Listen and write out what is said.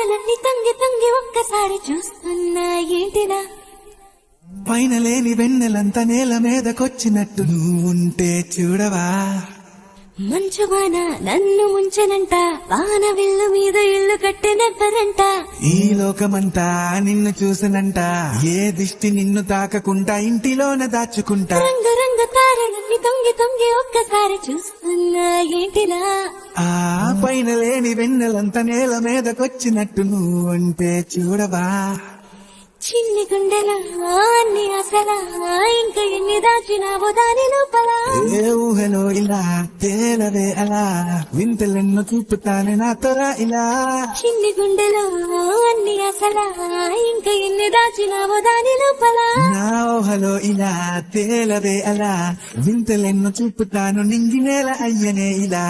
తారలన్నీ తంగి తంగి ఒక్కసారి చూస్తున్నా ఏంటినా పైన లేని వెన్నెలంత నేల మీదకొచ్చినట్టు నువ్వుంటే చూడవా మంచువాన నన్ను ముంచనంట వాన విల్లు మీద ఇల్లు కట్టినెవ్వరంట ఈ లోకమంతా నిన్ను చూసనంట ఏ దిష్టి నిన్ను తాకకుండా ఇంటిలోన దాచుకుంటా రంగు రంగు తారలన్నీ తొంగి తొంగి ఒక్కసారి చూస్తున్నా ఏంటినా ఆ పైన లేని వెన్నెలంత నేల మీదకొచ్చినట్టు నువ్వుంటే చూడవా చిన్ని గుండెలా అన్ని అసలా ఇంకా ఎన్ని దాచినావో దాని లోపల ఏ ఊహలో ఇలా తేలవే అలా వింతలెన్నో చూపుతానే నాతోరా ఇలా చిన్ని గుండెలో అన్ని అసలా ఇంకా ఎన్ని దాచినావో దాని లోపల నా ఊహలో ఇలా తేలవే అలా వింతలెన్నో చూపుతాను నింగి నేల అయ్యనే ఇలా